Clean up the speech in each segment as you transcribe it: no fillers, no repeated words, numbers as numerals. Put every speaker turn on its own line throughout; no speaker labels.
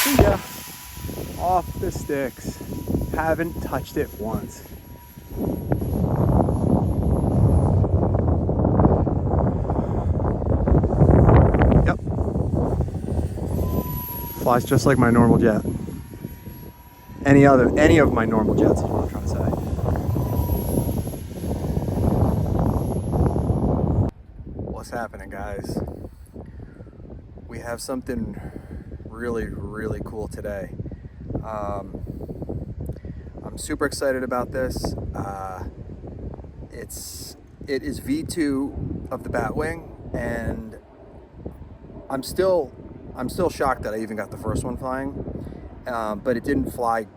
See ya. Off the sticks. Haven't touched it once. Yep. Flies just like my normal jet. Any of my normal jets is what I'm trying to say. What's happening, guys? We have something really cool today. I'm super excited about this. It is V2 of the Batwing, and I'm still shocked that I even got the first one flying, but it didn't fly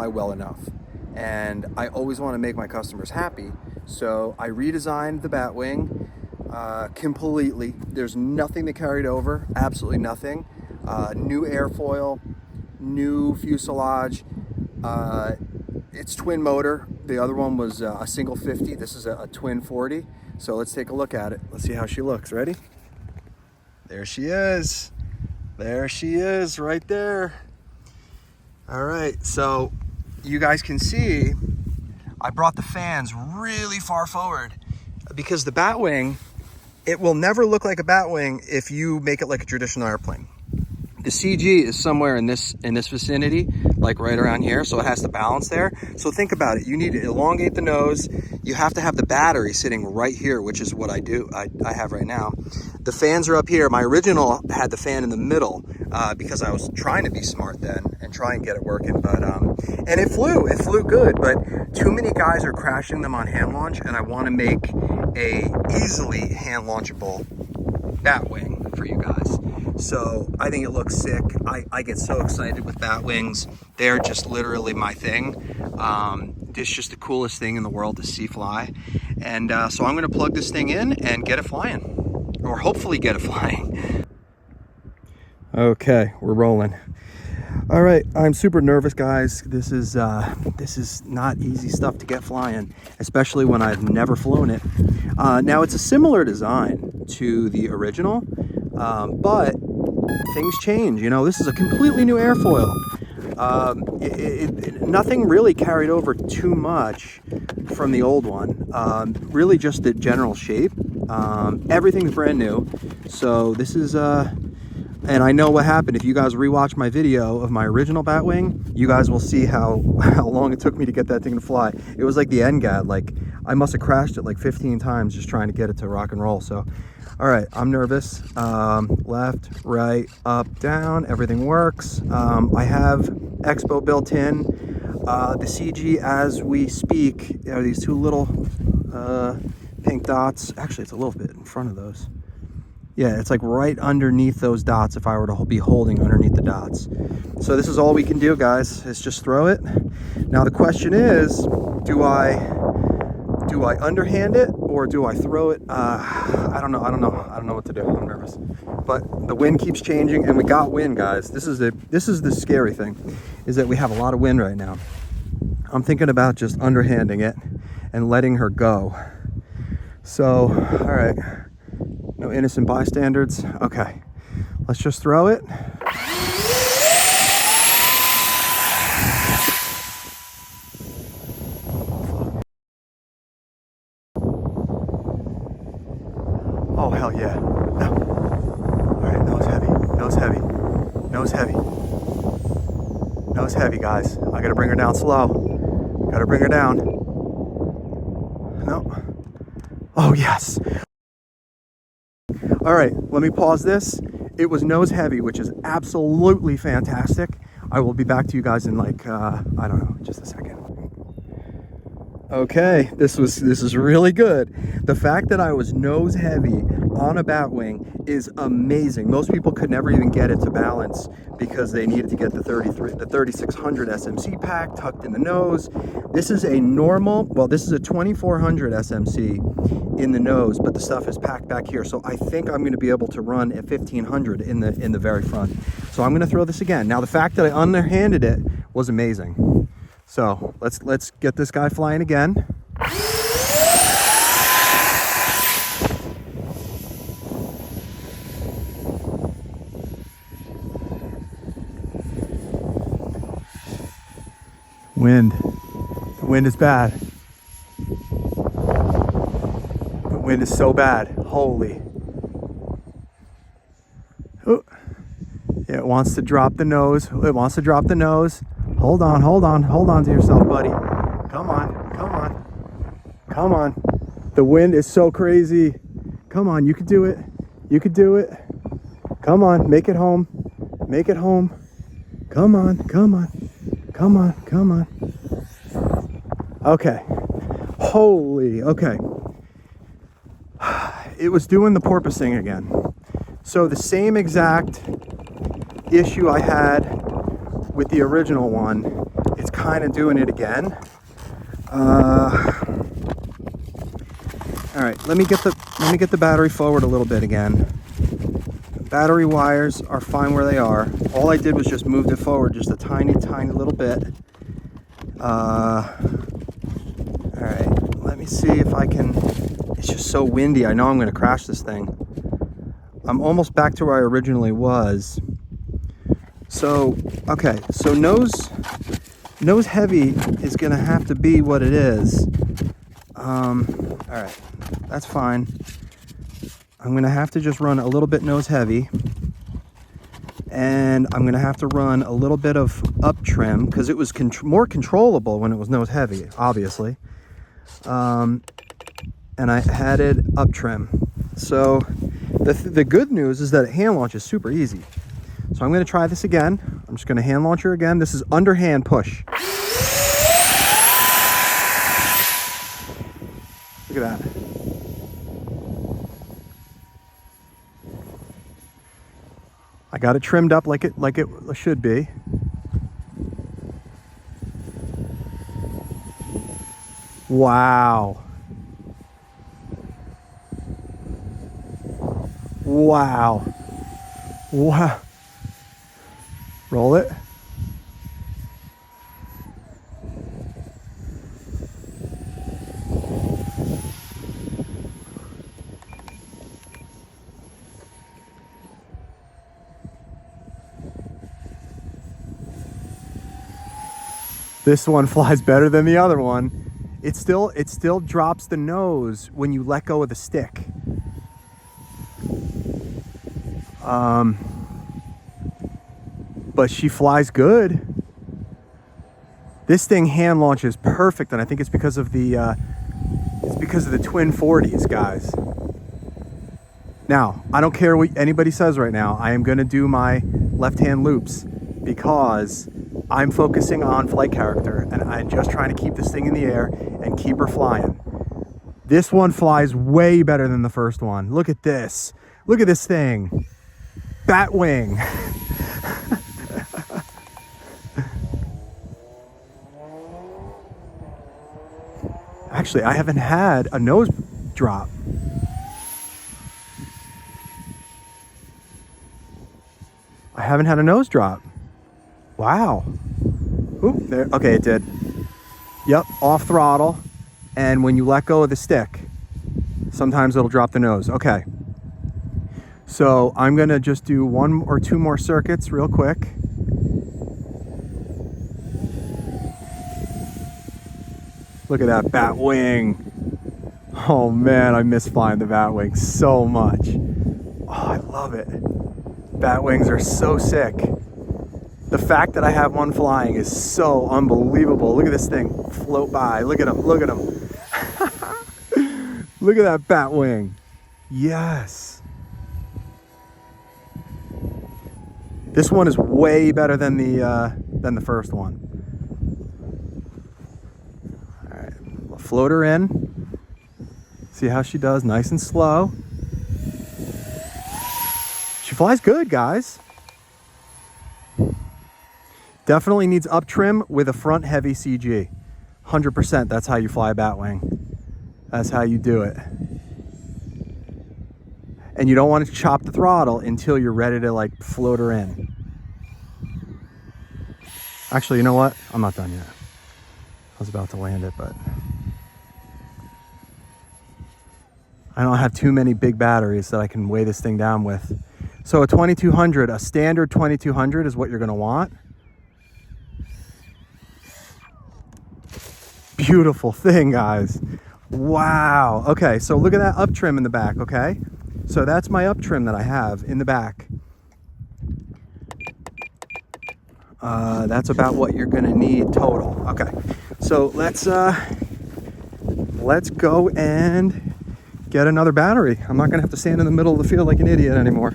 well enough. And I always want to make my customers happy, so I redesigned the Batwing completely. There's nothing that carried over, absolutely nothing. New airfoil, new fuselage. It's twin motor. The other one was a single 50. This is a twin 40. So let's take a look at it. Let's see how she looks. Ready? There she is. There she is right there. All right, so you guys can see I brought the fans really far forward because the Batwing, it will never look like a Batwing if you make it like a traditional airplane. The CG is somewhere in this vicinity, like right around here, so it has to balance there. So think about it. You need to elongate the nose. You have to have the battery sitting right here, which is what I do. I have right now. The fans are up here. My original had the fan in the middle because I was trying to be smart then and try and get it working. But and it flew good. But too many guys are crashing them on hand launch, and I want to make a easily hand launchable Batwing for you guys. So I think it looks sick. I get so excited with Batwings. They're just literally my thing. It's just the coolest thing in the world to see fly. And so I'm gonna plug this thing in and get it flying, or hopefully get it flying. Okay, we're rolling. All right, I'm super nervous, guys. This is not easy stuff to get flying, especially when I've never flown it. Now it's a similar design to the original, but things change. You know, this is a completely new airfoil. Nothing really carried over too much from the old one. Really just the general shape. Everything's brand new. So this is, and I know what happened. If you guys rewatch my video of my original Batwing, you guys will see how long it took me to get that thing to fly. It was like the NGAD. Like, I must have crashed it like 15 times just trying to get it to rock and roll. So, all right, I'm nervous. Left, right, up, down, everything works. I have Expo built in. The CG as we speak are these two little pink dots. Actually, it's a little bit in front of those. Yeah, it's like right underneath those dots if I were to be holding underneath the dots. So this is all we can do, guys, is just throw it. Now the question is, do I underhand it or do I throw it? I don't know what to do. I'm nervous. But the wind keeps changing, and we got wind, guys. This is the scary thing, is that we have a lot of wind right now. I'm thinking about just underhanding it and letting her go. So, all right. No innocent bystanders. Okay, let's just throw it. Oh, hell yeah. No. All right, nose heavy, nose heavy, nose heavy. Nose heavy, guys. I gotta bring her down slow. Gotta bring her down. No. Oh, yes. All right, let me pause this. It was nose heavy, which is absolutely fantastic. I will be back to you guys in like, I don't know, just a second. Okay, this is really good. The fact that I was nose heavy on a Batwing is amazing. Most people could never even get it to balance because they needed to get the 3600 SMC pack tucked in the nose. This is a normal, well, this is a 2400 SMC in the nose, but the stuff is packed back here. So I think I'm going to be able to run at 1500 in the very front. So I'm going to throw this again. Now the fact that I underhanded it was amazing. So let's get this guy flying again.
Wind. The wind is bad. The wind is so bad. Holy. Oh. Yeah, it wants to drop the nose. It wants to drop the nose. Hold on, hold on, hold on to yourself, buddy. Come on, come on, come on. The wind is so crazy. Come on, you could do it. You could do it. Come on, make it home. Make it home. Come on, come on, come on, come on. Okay. Holy, okay. It was doing the porpoising again. So the same exact issue I had with the original one, it's kind of doing it again. All right, let me get the battery forward a little bit again. Battery wires are fine where they are. All I did was just move it forward just a tiny little bit. All right, let me see if I can. It's just so windy. I know I'm going to crash this thing. I'm almost back to where I originally was. So, okay, so nose heavy is gonna have to be what it is. All right, that's fine. I'm gonna have to just run a little bit nose heavy, and I'm gonna have to run a little bit of up trim because it was more controllable when it was nose heavy, obviously. And I added up trim. So the good news is that hand launch is super easy. So I'm going to try this again. I'm just going to hand launch her again. This is underhand push. Look at that. I got it trimmed up like it should be. Wow. Wow. Wow. Roll it. This one flies better than the other one. It still drops the nose when you let go of the stick. But she flies good. This thing hand launches perfect, and I think it's because of the twin 40s, guys. Now, I don't care what anybody says right now. I am going to do my left-hand loops because I'm focusing on flight character, and I'm just trying to keep this thing in the air and keep her flying. This one flies way better than the first one. Look at this. Look at this thing. Batwing. Actually, I haven't had a nose drop. I haven't had a nose drop. Wow. Oop, there. Okay, it did. Yep, off throttle. And when you let go of the stick, sometimes it'll drop the nose. Okay. So I'm going to just do 1 or 2 more circuits real quick. Look at that Batwing. Oh man, I miss flying the Batwing so much. Oh, I love it. Batwings are so sick. The fact that I have one flying is so unbelievable. Look at this thing float by. Look at him, look at him. Look at that Batwing. Yes. This one is way better than the first one. All right, we'll float her in. See how she does, nice and slow. She flies good, guys. Definitely needs up trim with a front heavy CG. 100%, that's how you fly a Batwing. That's how you do it. And you don't want to chop the throttle until you're ready to like float her in. Actually, you know what? I'm not done yet. I was about to land it, but I don't have too many big batteries that I can weigh this thing down with. So a 2200, a standard 2200 is what you're going to want. Beautiful thing, guys. Wow. Okay, so look at that up trim in the back, okay? So that's my up trim that I have in the back. That's about what you're gonna need total. Okay, so let's go and get another battery. I'm not gonna have to stand in the middle of the field like an idiot anymore,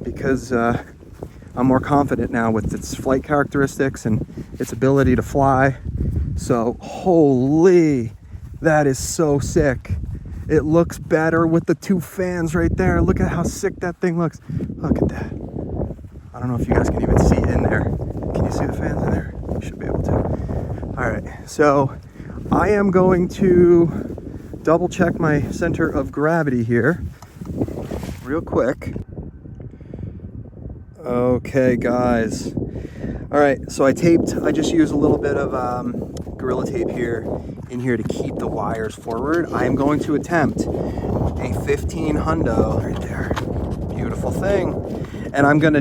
because I'm more confident now with its flight characteristics and its ability to fly. So holy, that is so sick. It looks better with the two fans right there. Look at how sick that thing looks. Look at that. I don't know if you guys can even see in there. Can you see the fans in there? You should be able to. All right, so I am going to double check my center of gravity here real quick. Okay, guys. All right, so I just used a little bit of Gorilla Tape here in here to keep the wires forward. I am going to attempt a 15 hundo right there. Beautiful thing. And I'm gonna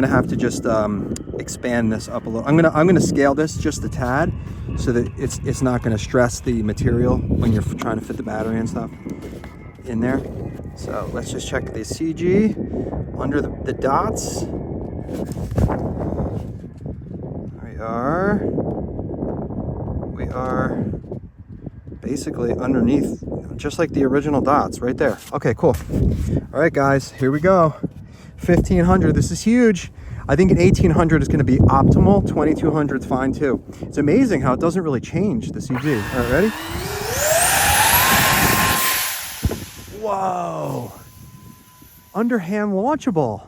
have to just expand this up a little. I'm gonna scale this just a tad so that it's not gonna stress the material when you're trying to fit the battery and stuff in there. So let's just check the CG under the dots. We are basically underneath, just like the original dots right there. Okay, cool. All right, guys, here we go. 1500, this is huge. I think an 1800 is gonna be optimal. 2200 is fine too. It's amazing how it doesn't really change the CG. All right, ready? Whoa. Underhand launchable.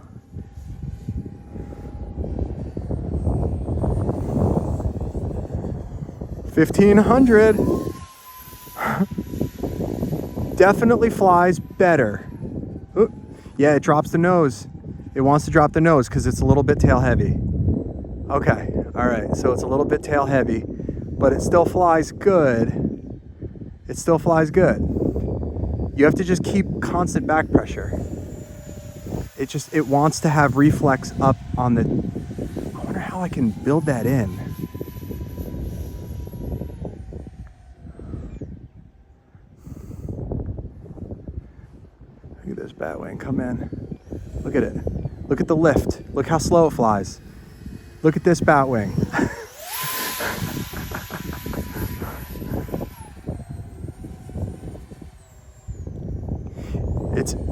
$1,500. Definitely flies better. Ooh. Yeah, it drops the nose. It wants to drop the nose because it's a little bit tail heavy. Okay, all right, so it's a little bit tail heavy, but it still flies good. It still flies good. You have to just keep constant back pressure. It wants to have reflex up on the, I wonder how I can build that in. Look at this Batwing, come in. Look at it. Look at the lift. Look how slow it flies. Look at this Batwing.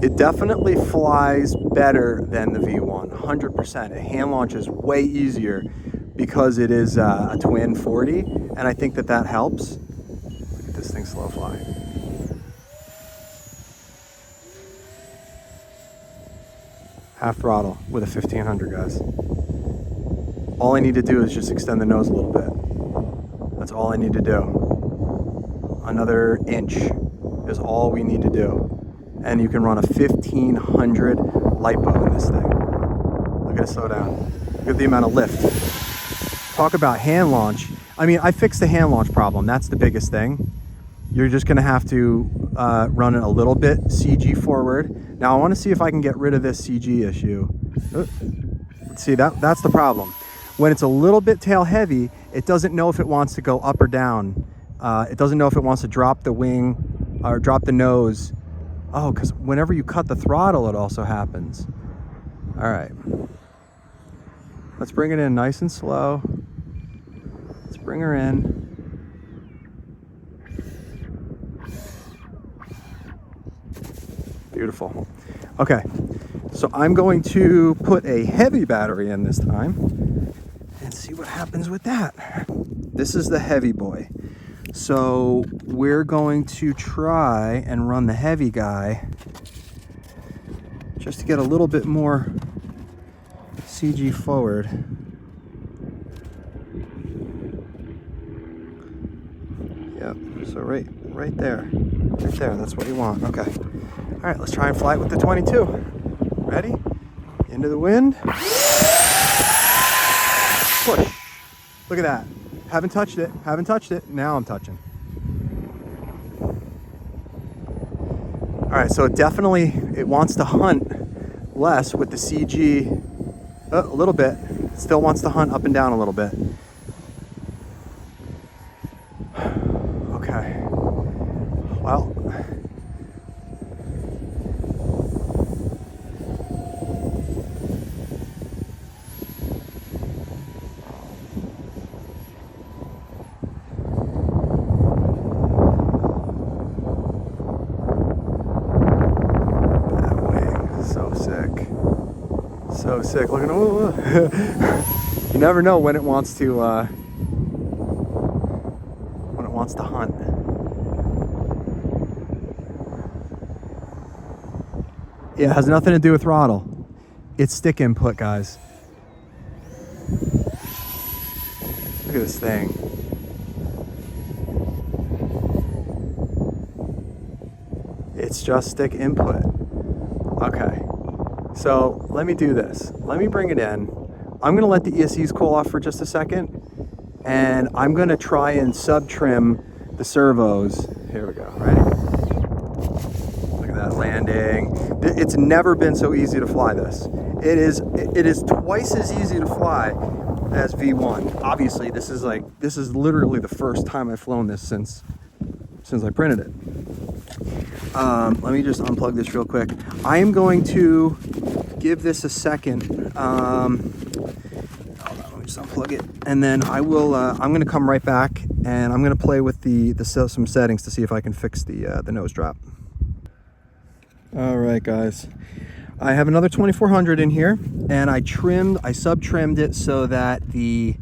It definitely flies better than the V1, 100%. A hand launch is way easier because it is a twin 40, and I think that helps. Look at this thing slow fly. Half throttle with a 1500, guys. All I need to do is just extend the nose a little bit. That's all I need to do. Another inch is all we need to do. And you can run a 1500 lipo in this thing. Look at it slow down. Look at the amount of lift. Talk about hand launch. I mean, I fixed the hand launch problem. That's the biggest thing. You're just gonna have to run it a little bit CG forward. Now I wanna see if I can get rid of this CG issue. See, that's the problem. When it's a little bit tail heavy, it doesn't know if it wants to go up or down. It doesn't know if it wants to drop the wing or drop the nose. Oh, because whenever you cut the throttle, it also happens. All right. Let's bring it in nice and slow. Let's bring her in. Beautiful. Okay, so I'm going to put a heavy battery in this time and see what happens with that. This is the heavy boy. So we're going to try and run the heavy guy just to get a little bit more CG forward. Yep, so right there, that's what you want. Okay, all right, let's try and fly it with the 22. Ready? Into the wind. Push. Look at that. Haven't touched it. Now I'm touching. All right, so it wants to hunt less with the CG a little bit. It still wants to hunt up and down a little bit. So sick. Look at it. You never know when it wants to hunt. Yeah, it has nothing to do with throttle. It's stick input, guys. Look at this thing. It's just stick input. Okay. So let me do this. Let me bring it in. I'm gonna let the ESCs cool off for just a second, and I'm gonna try and sub-trim the servos. Here we go, ready? Look at that landing. It's never been so easy to fly this. It is twice as easy to fly as V1. Obviously, this is literally the first time I've flown this since I printed it. Let me just unplug this real quick. I am going to give this a second. Hold on, let me just unplug it, and then I will. I'm going to come right back, and I'm going to play with some settings to see if I can fix the nose drop. All right, guys. I have another 2400 in here, and I sub-trimmed it so that the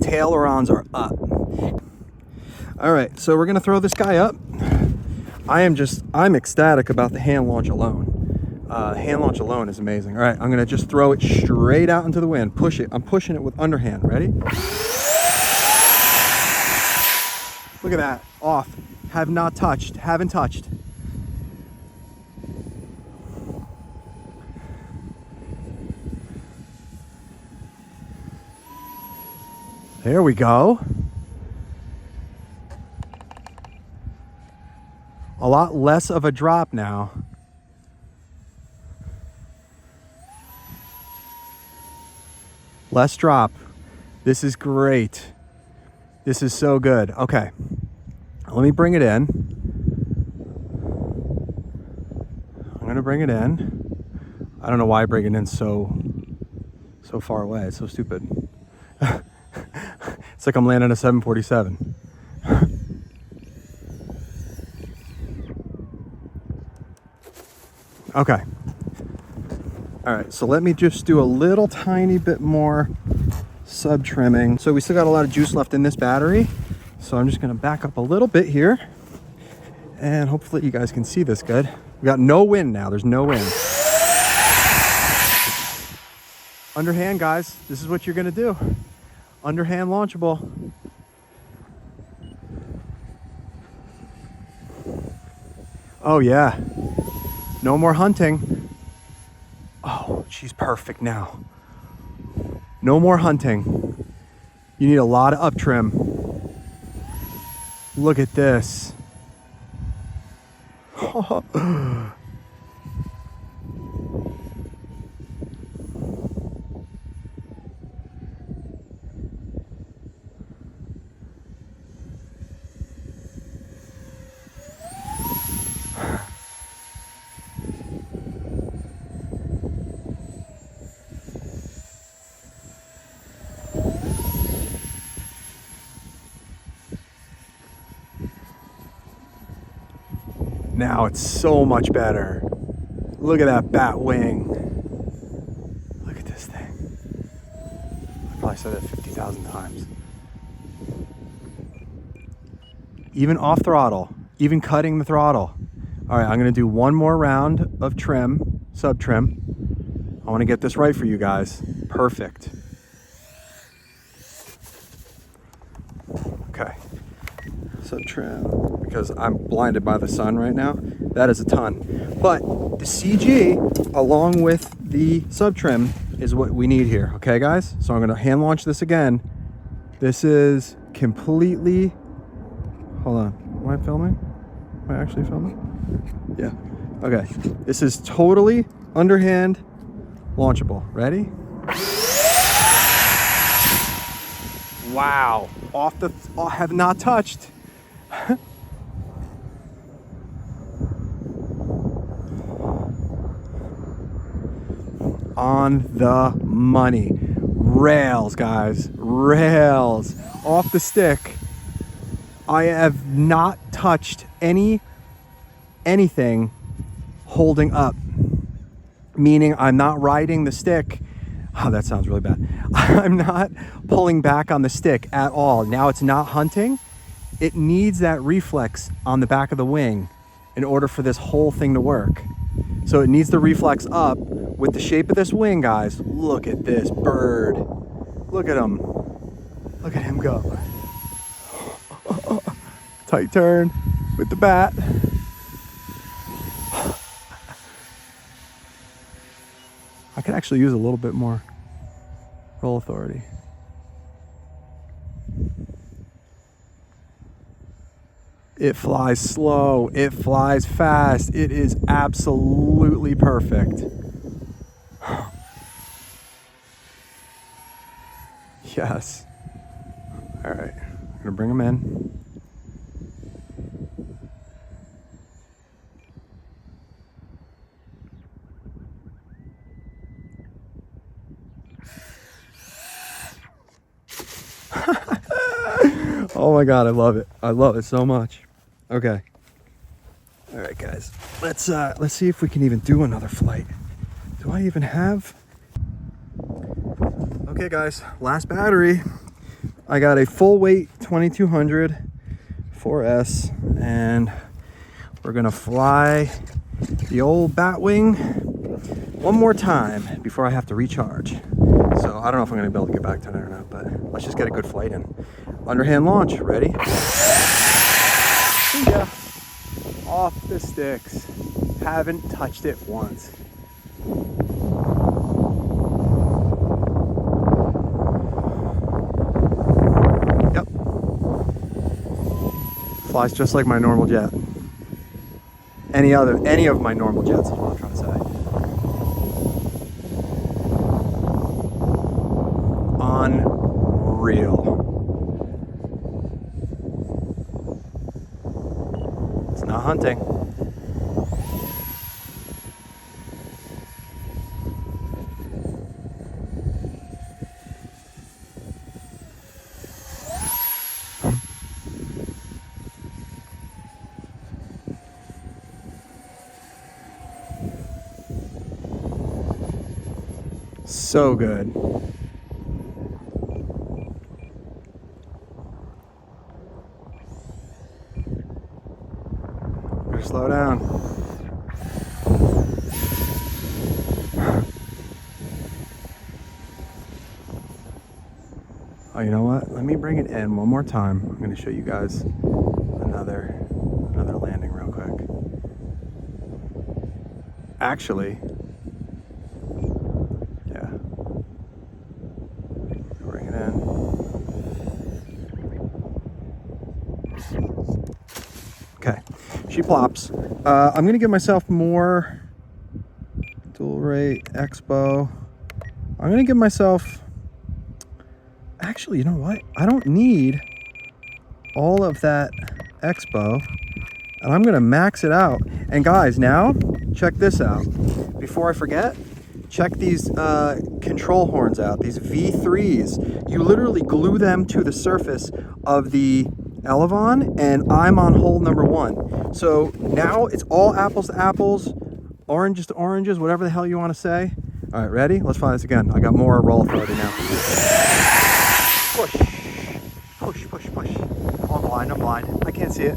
ailerons are up. All right, so we're gonna throw this guy up. I'm ecstatic about the hand launch alone. Hand launch alone is amazing. All right, I'm gonna just throw it straight out into the wind. Push it. I'm pushing it with underhand. Ready? Look at that. Off. Have not touched. Haven't touched. There we go. A lot less of a drop now. Less drop. This is great. This is so good. Okay. Let me bring it in. I'm gonna bring it in. I don't know why I bring it in so far away. It's so stupid. It's like I'm landing a 747. Okay. All right, so let me just do a little tiny bit more sub-trimming. So we still got a lot of juice left in this battery. So I'm just gonna back up a little bit here, and hopefully you guys can see this good. We got no wind now, there's no wind. Underhand, guys, this is what you're gonna do. Underhand launchable. Oh yeah, no more hunting. Oh, she's perfect now. No more hunting. You need a lot of up trim. Look at this. Now it's so much better. Look at that bat wing. Look at this thing. I probably said that 50,000 times. Even off throttle, even cutting the throttle. All right, I'm gonna do one more round of trim, sub trim. I wanna get this right for you guys. Perfect. Okay, sub trim. Because I'm blinded by the sun right now. That is a ton. But the CG along with the sub trim is what we need here. Okay, guys? So I'm gonna hand launch this again. This is completely, hold on, am I filming? Am I actually filming? Yeah, okay. This is totally underhand launchable. Ready? Wow, have not touched. On the money. Rails, guys, rails. Off the stick. I have not touched anything holding up. meaning I'm not riding the stick. Oh, that sounds really bad. I'm not pulling back on the stick at all. Now it's not hunting. It needs that reflex on the back of the wing in order for this whole thing to work. So it needs the reflex up with the shape of this wing, guys. Look at this bird. Look at him. Look at him go. Tight turn with the bat. I could actually use a little bit more roll authority. It flies slow, it flies fast, it is absolutely perfect. Yes. All right, I'm gonna bring them in. Oh my God, I love it. I love it so much. Okay. All right, guys. Let's see if we can even do another flight. Do I even have? Okay, guys. Last battery. I got a full weight 2200 4S, and we're gonna fly the old Batwing one more time before I have to recharge. So I don't know if I'm gonna be able to get back tonight or not, but let's just get a good flight in. Underhand launch, ready? See ya. Off the sticks. Haven't touched it once. Yep. Flies just like my normal jet. Any of my normal jets is what I'm trying to say. Unreal. It's not hunting. So good. Better slow down. Oh, you know what? Let me bring it in one more time. I'm going to show you guys another landing real quick. Actually, yeah. Bring it in. Okay, she plops. I'm going to give myself more dual rate expo. I'm going to give myself... Actually, you know what? I don't need all of that expo, and I'm gonna max it out. And guys, now check this out. Before I forget, check these control horns out, these V3s. You literally glue them to the surface of the Elevon, and I'm on hole number 1. So now it's all apples to apples, oranges to oranges, whatever the hell you want to say. All right, ready? Let's fly this again. I got more roll authority now. Push, push, push, push. Oh, I'm blind. I can't see it.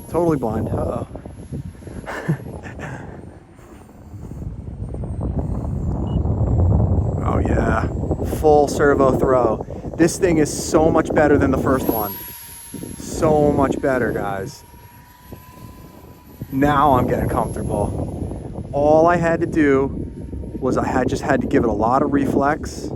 Totally blind. Uh-oh. Oh yeah, full servo throw. This thing is so much better than the first one. So much better, guys. Now I'm getting comfortable. All I had to do was I just had to give it a lot of reflex.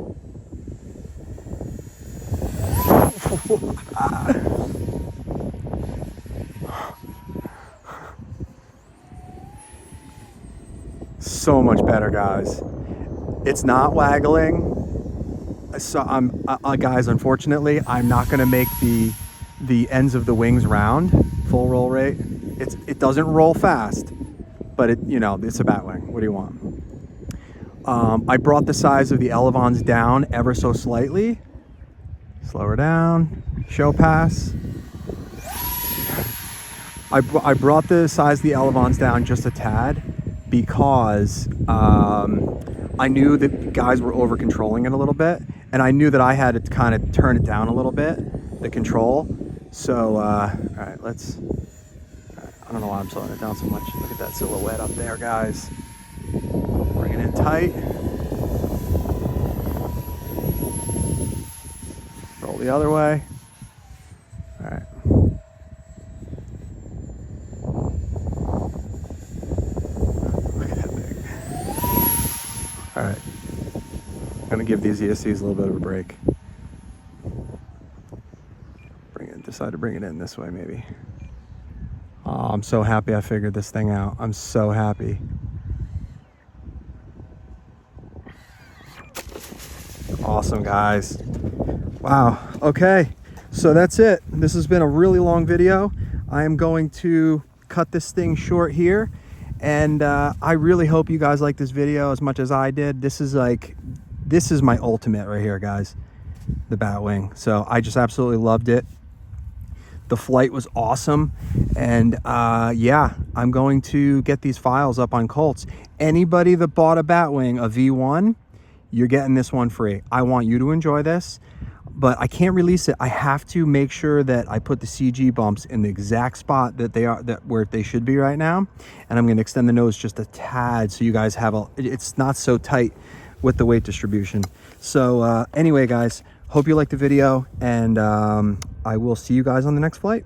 So much better, guys. It's not waggling. So guys, unfortunately, I'm not going to make the ends of the wings round full roll rate. It doesn't roll fast, but it's a Batwing. What do you want? I brought the size of the Elevons down ever so slightly. Slow her down. Show pass. I brought the size of the Elevons down just a tad because I knew that guys were over controlling it a little bit, and I knew that I had to kind of turn it down a little bit, the control. So, all right, I don't know why I'm slowing it down so much. Look at that silhouette up there, guys. Bring it in tight. Roll the other way. All right. Look at that thing. All right. I'm gonna give these ESCs a little bit of a break. Decide to bring it in this way, maybe. Oh, I'm so happy I figured this thing out. I'm so happy. Awesome, guys. Wow. Okay, so that's it. This has been a really long video. I am going to cut this thing short here, and I really hope you guys like this video as much as I did. This is my ultimate right here, guys, the Batwing. So I just absolutely loved it. The flight was awesome, and yeah, I'm going to get these files up on Colts. Anybody that bought a Batwing, a V1, you're getting this one free. I want you to enjoy this, but I can't release it. I have to make sure that I put the CG bumps in the exact spot that they are, where they should be right now, and I'm going to extend the nose just a tad so you guys have it's not so tight with the weight distribution. So anyway, guys, hope you liked the video, and I will see you guys on the next flight.